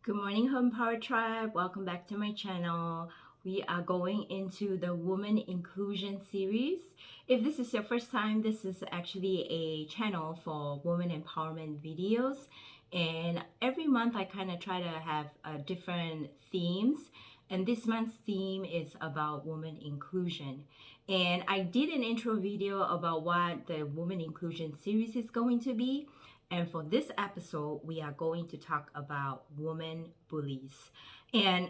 Good morning, Home Power Tribe. Welcome back to my channel. We are going into the Woman Inclusion series. If this is your first time, this is actually a channel for women empowerment videos. And every month I kind of try to have different themes. And this month's theme is about woman inclusion. And I did an intro video about what the Woman Inclusion series is going to be. And for this episode, we are going to talk about woman bullies. And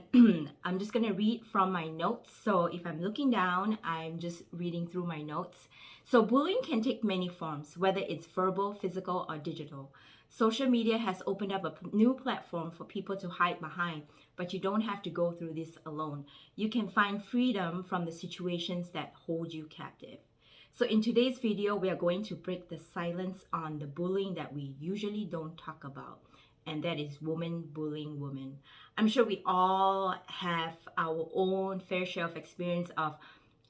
I'm just going to read from my notes. So if I'm looking down, I'm just reading through my notes. So bullying can take many forms, whether it's verbal, physical, or digital. Social media has opened up a new platform for people to hide behind, but you don't have to go through this alone. You can find freedom from the situations that hold you captive. So in today's video, we are going to break the silence on the bullying that we usually don't talk about, and that is women bullying women. I'm sure we all have our own fair share of experience of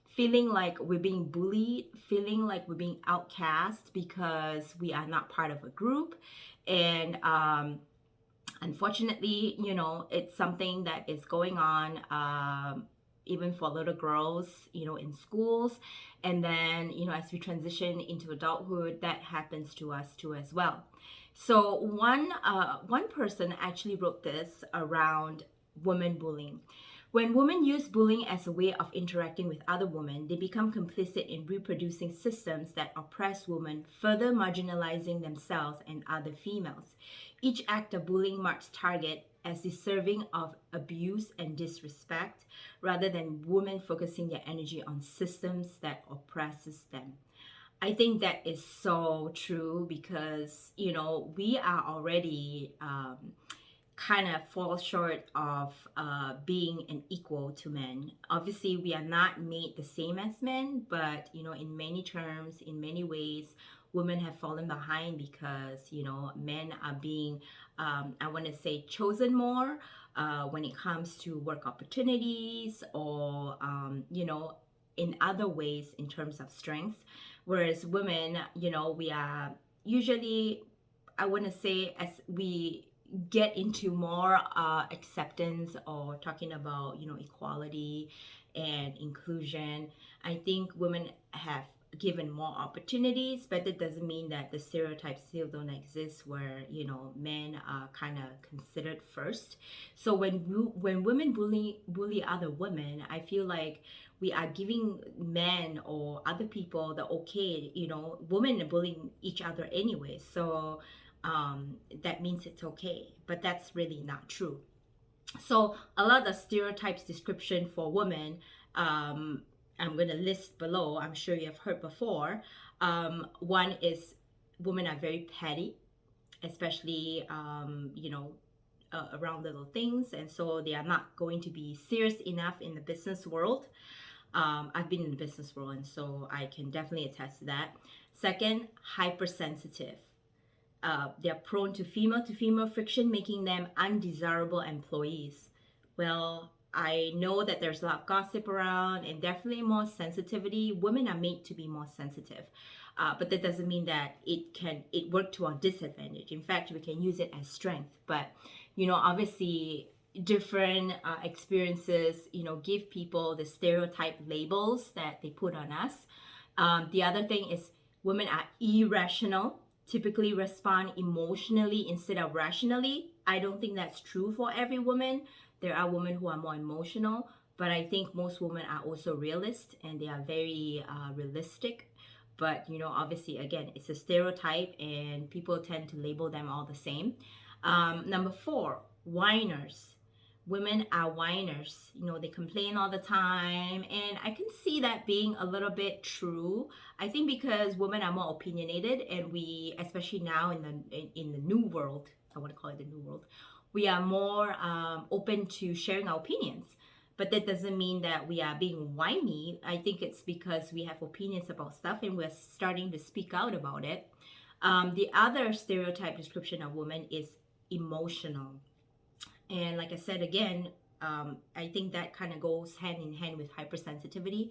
feeling like we're being bullied, feeling like we're being outcast because we are not part of a group. And unfortunately, it's something that is going on even for little girls, in schools. And then, as we transition into adulthood, that happens to us too as well. So one person actually wrote this around women bullying. When women use bullying as a way of interacting with other women, they become complicit in reproducing systems that oppress women, further marginalizing themselves and other females. Each act of bullying marks target as deserving of abuse and disrespect, rather than women focusing their energy on systems that oppresses them. I think that is so true because, we are already kind of fall short of being an equal to men. Obviously, we are not made the same as men, but in many terms, in many ways, women have fallen behind because men are being, I want to say, chosen more when it comes to work opportunities or in other ways in terms of strengths. Whereas women, we are usually, I want to say, as we get into more acceptance or talking about equality and inclusion, I think women have given more opportunities, but that doesn't mean that the stereotypes still don't exist where men are kind of considered first. So when women bully other women, I feel like we are giving men or other people the okay. Women are bullying each other anyway, so that means it's okay, but that's really not true. So a lot of stereotypes description for women, I'm going to list below. I'm sure you have heard before. One is women are very petty, especially around little things, and so they are not going to be serious enough in the business world. I've been in the business world, and so I can definitely attest to that. Second, hypersensitive. They're prone to female friction, making them undesirable employees. Well, I know that there's a lot of gossip around and definitely more sensitivity. Women are made to be more sensitive. But that doesn't mean that it work to our disadvantage. In fact, we can use it as strength. But obviously different experiences give people the stereotype labels that they put on us. The other thing is women are irrational, typically respond emotionally instead of rationally. I don't think that's true for every woman. There are women who are more emotional, but I think most women are also realist and they are very realistic. But obviously, again, it's a stereotype and people tend to label them all the same. Number four, whiners. Women are whiners. They complain all the time, and I can see that being a little bit true. I think because women are more opinionated, and we, especially now in the new world, I want to call it the new world, we are more open to sharing our opinions. But that doesn't mean that we are being whiny. I think it's because we have opinions about stuff and we're starting to speak out about it. The other stereotype description of women is emotional. And like I said again, I think that kind of goes hand in hand with hypersensitivity.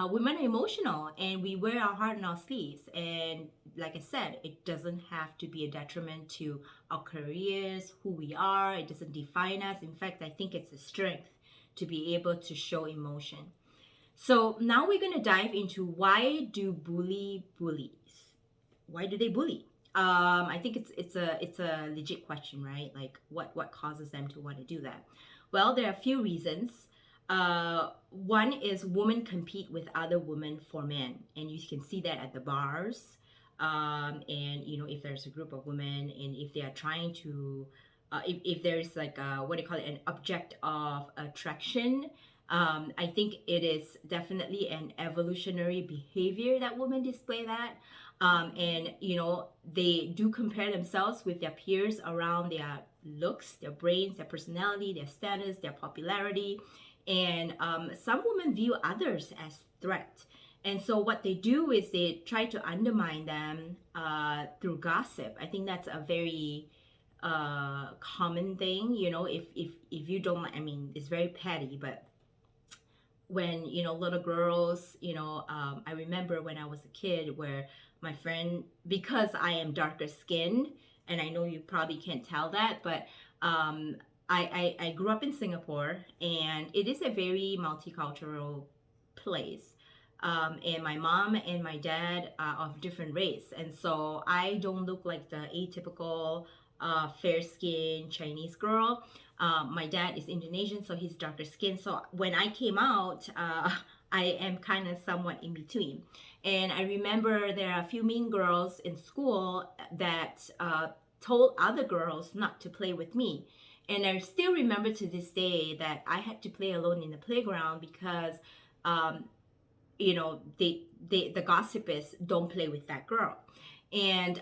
Women are emotional and we wear our heart on our sleeves. And like I said, it doesn't have to be a detriment to our careers, who we are. It doesn't define us. In fact, I think it's a strength to be able to show emotion. So now we're going to dive into why do bullies? Why do they bully? I think it's a legit question, right? Like what causes them to want to do that? Well, there are a few reasons. One is women compete with other women for men, and you can see that at the bars. And if there's a group of women, and if they are trying to, if there's like what do you call it, an object of attraction. I think it is definitely an evolutionary behavior that women display that. And they do compare themselves with their peers around their looks, their brains, their personality, their status, their popularity. And some women view others as threat. And so what they do is they try to undermine them through gossip. I think that's a very common thing. If you don't, I mean, it's very petty, but when little girls, I remember when I was a kid where my friend, because I am darker skinned, and I know you probably can't tell that, but I grew up in Singapore, and it is a very multicultural place. And my mom and my dad are of different race, and so I don't look like the atypical fair-skinned Chinese girl. My dad is Indonesian, so he's darker skinned. So when I came out, I am kind of somewhat in between. And I remember there are a few mean girls in school that told other girls not to play with me. And I still remember to this day that I had to play alone in the playground because, the gossip is don't play with that girl. And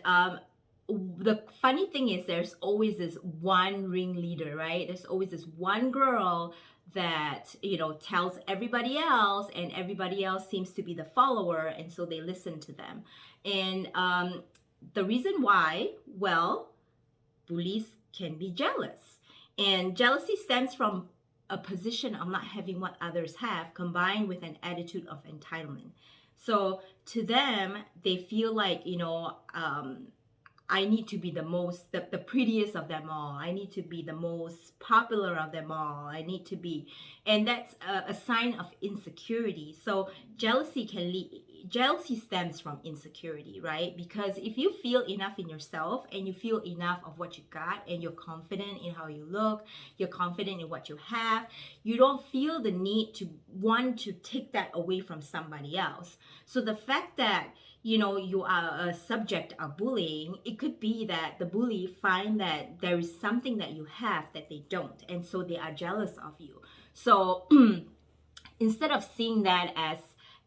the funny thing is there's always this one ringleader, right? There's always this one girl that tells everybody else, and everybody else seems to be the follower, and so they listen to them. And the reason why, well, bullies can be jealous, and jealousy stems from a position of not having what others have, combined with an attitude of entitlement. So to them, they feel like I need to be the prettiest of them all. I need to be the most popular of them all. I need to be, and that's a sign of insecurity. So jealousy stems from insecurity, right? Because if you feel enough in yourself and you feel enough of what you got and you're confident in how you look, you're confident in what you have, you don't feel the need to want to take that away from somebody else. So the fact that you are a subject of bullying, it could be that the bully find that there is something that you have that they don't, and so they are jealous of you. So instead of seeing that as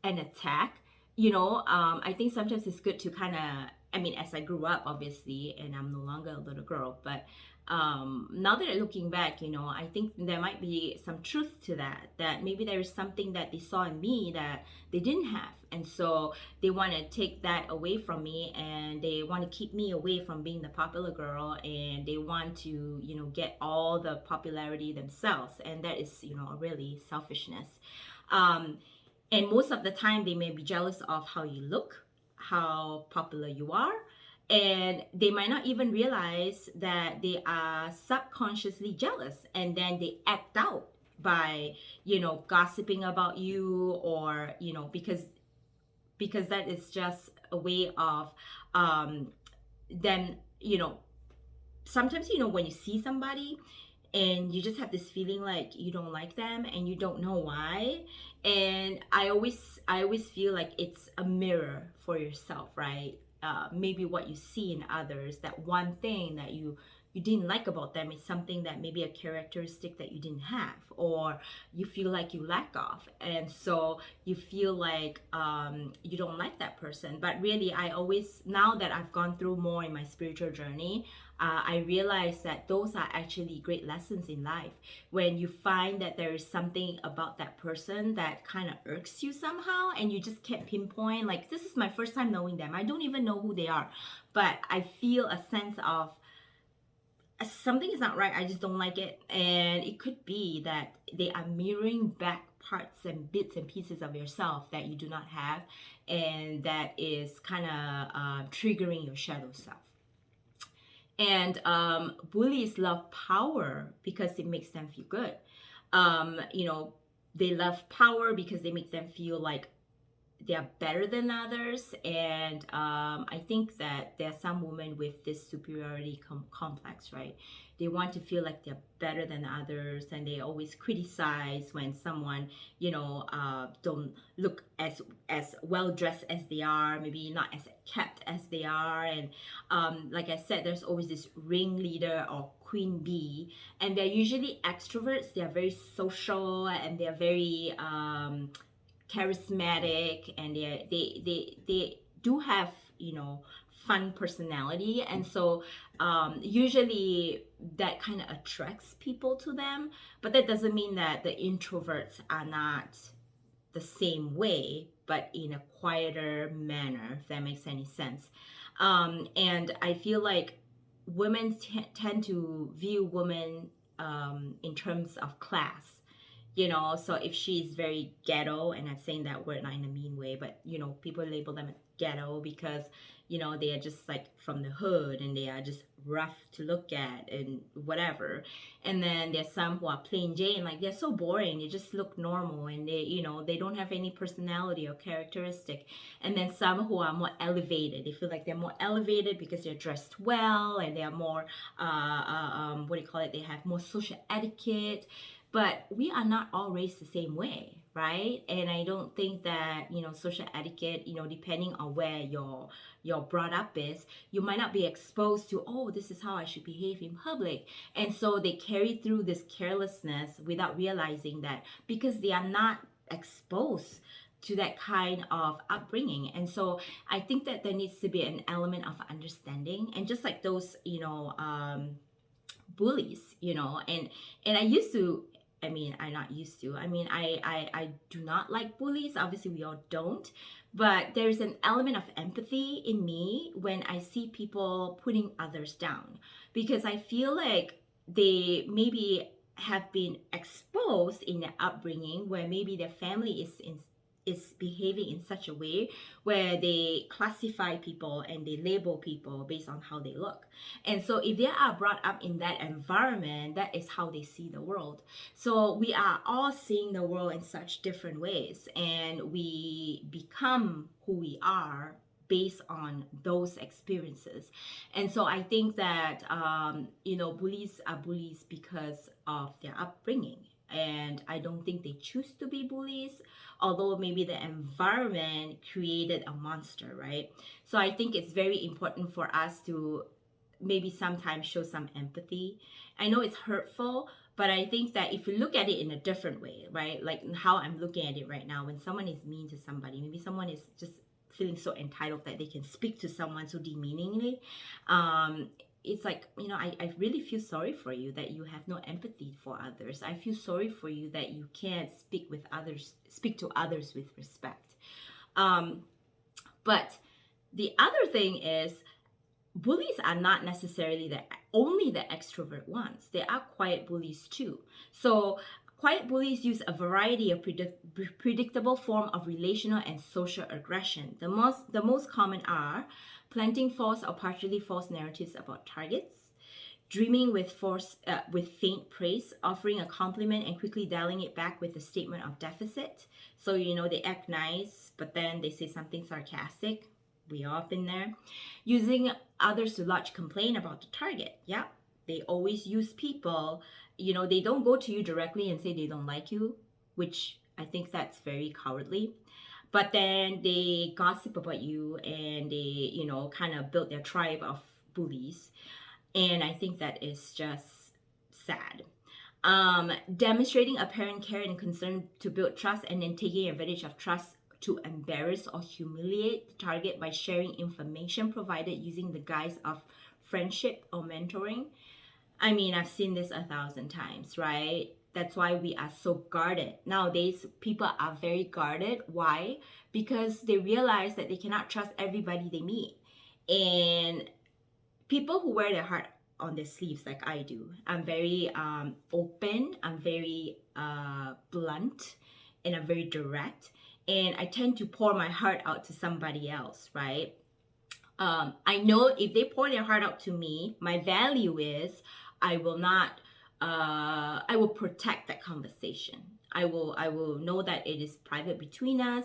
an attack, I think sometimes it's good to kind of, I mean, as I grew up, obviously, and I'm no longer a little girl, but now that I'm looking back, I think there might be some truth to that maybe there is something that they saw in me that they didn't have. And so they want to take that away from me, and they want to keep me away from being the popular girl, and they want to, get all the popularity themselves. And that is, really selfishness. And most of the time, they may be jealous of how you look, how popular you are, and they might not even realize that they are subconsciously jealous, and then they act out by gossiping about you, or because that is just a way of them sometimes when you see somebody and you just have this feeling like you don't like them and you don't know why. And I always feel like it's a mirror for yourself, right? Maybe what you see in others, that one thing that you didn't like about them is something that maybe a characteristic that you didn't have, or you feel like you lack of, and so you feel like you don't like that person. But really, now that I've gone through more in my spiritual journey, I realize that those are actually great lessons in life. When you find that there is something about that person that kind of irks you somehow, and you just can't pinpoint, like, this is my first time knowing them, I don't even know who they are, but I feel a sense of something is not right. I just don't like it. And it could be that they are mirroring back parts and bits and pieces of yourself that you do not have, and that is kind of triggering your shadow self. And bullies love power because it makes them feel good. You know, they love power because they make them feel like they are better than others. And I think that there are some women with this superiority complex, right? They want to feel like they're better than others, and they always criticize when someone, don't look as well dressed as they are, maybe not as kept as they are. And like I said, there's always this ringleader or queen bee, and they're usually extroverts. They're very social, and they're very charismatic, and they do have, fun personality. And so usually that kind of attracts people to them, but that doesn't mean that the introverts are not the same way, but in a quieter manner, if that makes any sense. And I feel like women tend to view women in terms of class. So if she's very ghetto, and I'm saying that word not in a mean way, but people label them ghetto because they are just like from the hood, and they are just rough to look at and whatever. And then there's some who are plain Jane, like they're so boring, they just look normal, and they don't have any personality or characteristic. And then some who are more elevated, they feel like they're more elevated because they're dressed well, and they are more what do you call it, they have more social etiquette. But we are not all raised the same way, right? And I don't think that social etiquette, depending on where your brought up is, you might not be exposed to, oh, this is how I should behave in public. And so they carry through this carelessness without realizing that, because they are not exposed to that kind of upbringing. And so I think that there needs to be an element of understanding. And just like those bullies, and I used to, I not used to. I do not like bullies. Obviously, we all don't. But there's an element of empathy in me when I see people putting others down, because I feel like they maybe have been exposed in their upbringing where maybe their family is behaving in such a way where they classify people and they label people based on how they look. And so if they are brought up in that environment, that is how they see the world. So we are all seeing the world in such different ways, and we become who we are based on those experiences. And so I think that bullies are bullies because of their upbringing, and I don't think they choose to be bullies, although maybe the environment created a monster, right? So I think it's very important for us to maybe sometimes show some empathy. I know it's hurtful, but I think that if you look at it in a different way, right? Like how I'm looking at it right now, when someone is mean to somebody, maybe someone is just feeling so entitled that they can speak to someone so demeaningly. It's like, I really feel sorry for you that you have no empathy for others. I feel sorry for you that you can't speak to others with respect. But the other thing is, bullies are not necessarily only the extrovert ones. There are quiet bullies too. So quiet bullies use a variety of predictable form of relational and social aggression. The most common are planting false or partially false narratives about targets, dreaming with faint praise, offering a compliment and quickly dialing it back with a statement of deficit. So they act nice, but then they say something sarcastic. We all been there. Using others to lodge complaint about the target. Yeah, they always use people. They don't go to you directly and say they don't like you, which I think that's very cowardly. But then they gossip about you, and they, kind of build their tribe of bullies. And I think that is just sad. Demonstrating apparent care and concern to build trust, and then taking advantage of trust to embarrass or humiliate the target by sharing information provided using the guise of friendship or mentoring. I've seen this 1,000 times, right? That's why we are so guarded. Nowadays, people are very guarded. Why? Because they realize that they cannot trust everybody they meet. And people who wear their heart on their sleeves like I do. I'm very open, I'm very blunt, and I'm very direct. And I tend to pour my heart out to somebody else, right? I know if they pour their heart out to me, my value is I will not, I will protect that conversation. I will know that it is private between us.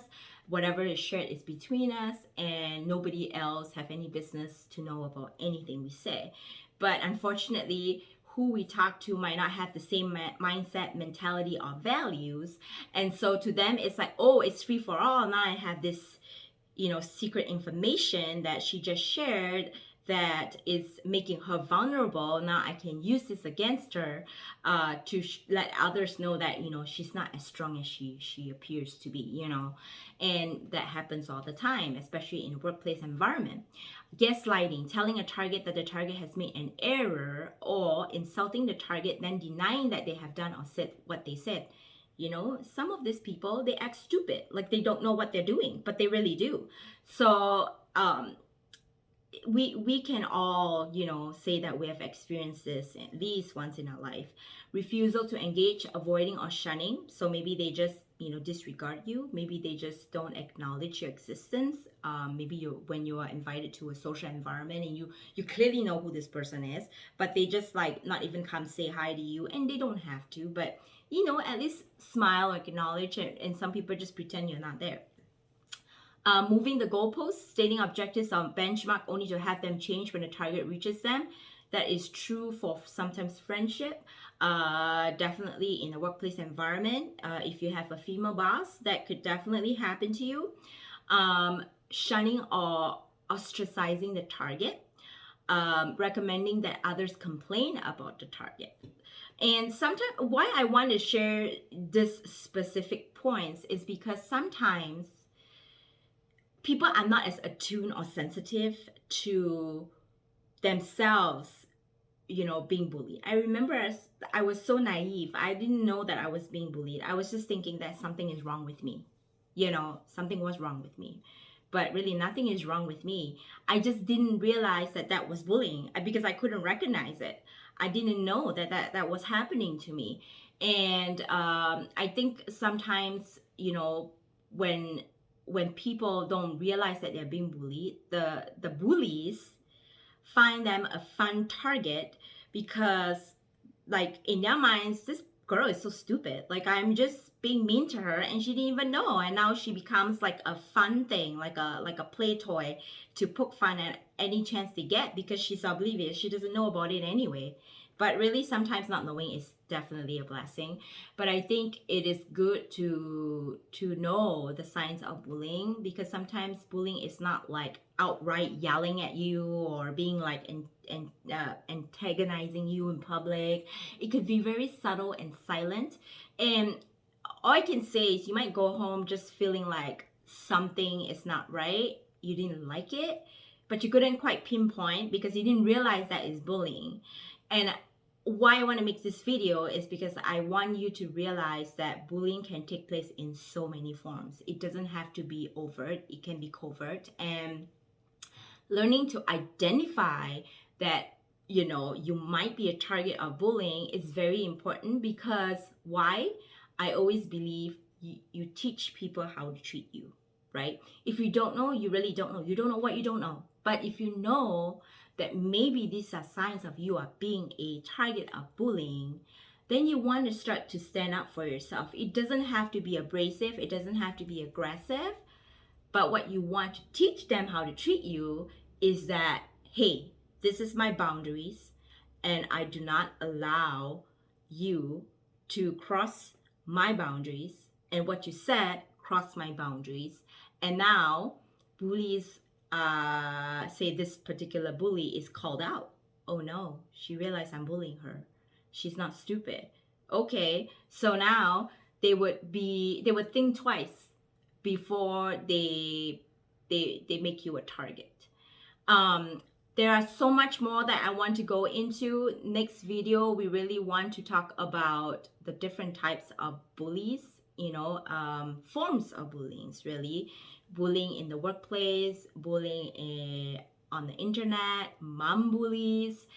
Whatever is shared is between us, and nobody else have any business to know about anything we say. But unfortunately, who we talk to might not have the same mindset, mentality, or values, and so to them, it's like, oh, it's free for all. Now I have this, secret information that she just shared that is making her vulnerable. Now I can use this against her, to let others know that, she's not as strong as she appears to be, and that happens all the time, especially in a workplace environment. Gaslighting, telling a target that the target has made an error, or insulting the target, then denying that they have done or said what they said. Some of these people, they act stupid, like they don't know what they're doing, but they really do. So we can all, say that we have experienced this at least once in our life. Refusal to engage, avoiding, or shunning. So maybe they just, disregard you. Maybe they just don't acknowledge your existence. Maybe when you are invited to a social environment and you clearly know who this person is, but they just like not even come say hi to you, and they don't have to, but at least smile, acknowledge, and some people just pretend you're not there. Moving the goalposts, stating objectives on benchmark only to have them change when the target reaches them. That is true for sometimes friendship, definitely in a workplace environment. If you have a female boss, that could definitely happen to you. Shunning or ostracizing the target. Recommending that others complain about the target. And sometimes, why I want to share this specific points is because sometimes people are not as attuned or sensitive to themselves, being bullied. I remember I was so naive. I didn't know that I was being bullied. I was just thinking that something is wrong with me. Something was wrong with me. But really, nothing is wrong with me. I just didn't realize that was bullying because I couldn't recognize it. I didn't know that was happening to me. And I think sometimes, when people don't realize that they're being bullied, the bullies find them a fun target because, like, in their minds, this girl is so stupid. Like, I'm just being mean to her and she didn't even know, and now she becomes like a fun thing, like a play toy to poke fun at any chance they get because she's oblivious. She doesn't know about it anyway. But really, sometimes not knowing is definitely a blessing. But I think it is good to know the signs of bullying, because sometimes bullying is not like outright yelling at you or being like antagonizing you in public. It could be very subtle and silent. And all I can say is you might go home just feeling like something is not right. You didn't like it, but you couldn't quite pinpoint because you didn't realize that is bullying. And why I want to make this video is because I want you to realize that bullying can take place in so many forms. It doesn't have to be overt, it can be covert. And learning to identify that, you might be a target of bullying is very important, because why? I always believe you teach people how to treat you, right? If you don't know, you really don't know. You don't know what you don't know. But if you know that maybe these are signs of you are being a target of bullying, then you want to start to stand up for yourself. It doesn't have to be abrasive. It doesn't have to be aggressive. But what you want to teach them how to treat you is that, hey, this is my boundaries, and I do not allow you to cross my boundaries, and what you said crossed my boundaries. And now bullies, say this particular bully is called out. Oh no, she realized I'm bullying her. She's not stupid. Okay, so now they would think twice before they make you a target. There are so much more that I want to go into. Next video, we really want to talk about the different types of bullies, forms of bullying, really. Bullying in the workplace, bullying on the internet, mom bullies.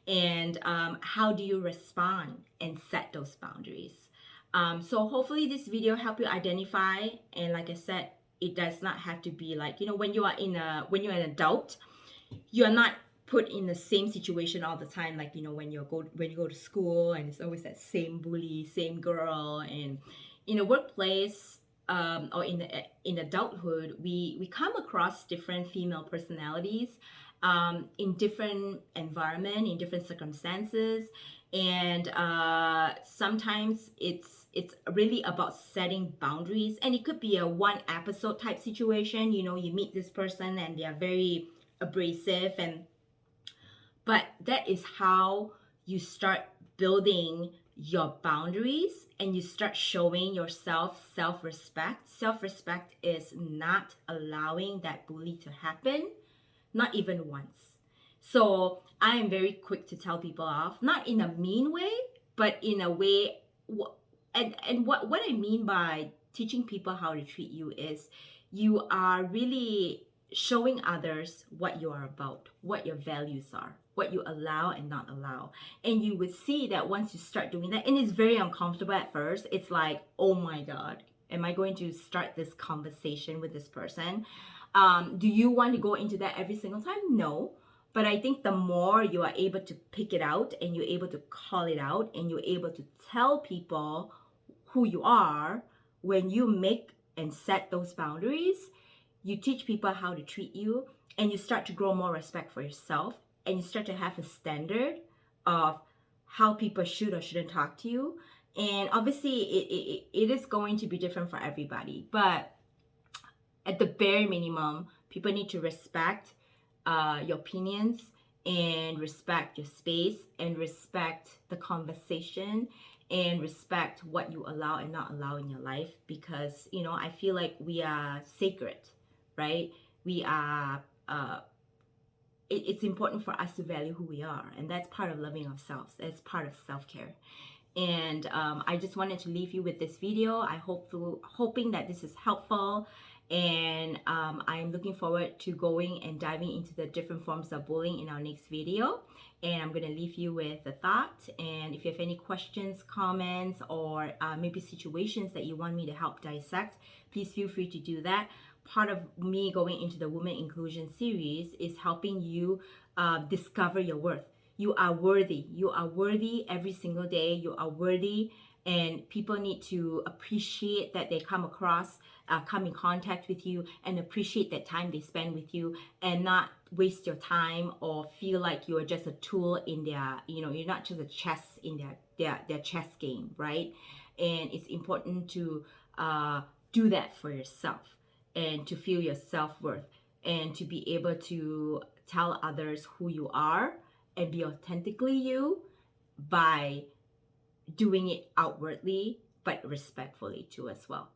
and how do you respond and set those boundaries. So hopefully this video helped you identify, and like I said, it does not have to be like, when you're an adult, you're not put in the same situation all the time, like when you go to school and it's always that same bully, same girl. And in the workplace, or in adulthood, we come across different female personalities, in different environment, in different circumstances. And sometimes it's really about setting boundaries, and it could be a one episode type situation. You meet this person and they are very abrasive, but that is how you start building your boundaries, and you start showing yourself self-respect. Self-respect is not allowing that bully to happen, not even once. So I am very quick to tell people off, not in a mean way, but in a way. And what I mean by teaching people how to treat you is you are really showing others what you are about, what your values are, what you allow and not allow. And you would see that once you start doing that, and it's very uncomfortable at first, it's like, oh my God, am I going to start this conversation with this person? Do you want to go into that every single time? No. But I think the more you are able to pick it out, and you're able to call it out, and you're able to tell people who you are, when you make and set those boundaries, you teach people how to treat you, and you start to grow more respect for yourself, and you start to have a standard of how people should or shouldn't talk to you. And obviously it is going to be different for everybody, but at the bare minimum, people need to respect your opinions, and respect your space, and respect the conversation, and respect what you allow and not allow in your life. Because I feel like we are sacred, right? We are it's important for us to value who we are, and that's part of loving ourselves. That's part of self-care. And I just wanted to leave you with this video. Hoping that this is helpful. And I'm looking forward to going and diving into the different forms of bullying in our next video. And I'm going to leave you with a thought. And if you have any questions, comments, or maybe situations that you want me to help dissect, please feel free to do that. Part of me going into the Women Inclusion series is helping you discover your worth. You are worthy. You are worthy every single day. You are worthy, and people need to appreciate that they come in contact with you, and appreciate that time they spend with you, and not waste your time or feel like you are just a tool in their, you're not just a chess in their chess game, right? And it's important to do that for yourself, and to feel your self-worth, and to be able to tell others who you are and be authentically you by doing it outwardly, but respectfully too as well.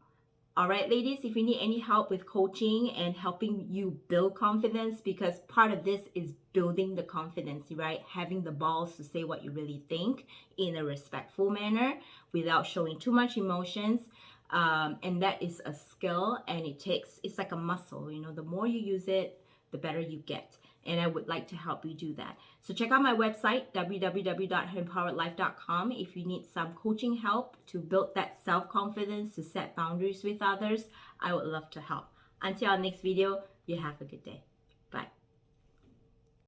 All right, ladies, if you need any help with coaching and helping you build confidence, because part of this is building the confidence, right? Having the balls to say what you really think in a respectful manner without showing too much emotions. And that is a skill, and it's like a muscle. The more you use it, the better you get. And I would like to help you do that. So check out my website, www.herempoweredlife.com, if you need some coaching help to build that self-confidence, to set boundaries with others. I would love to help. Until our next video, you have a good day.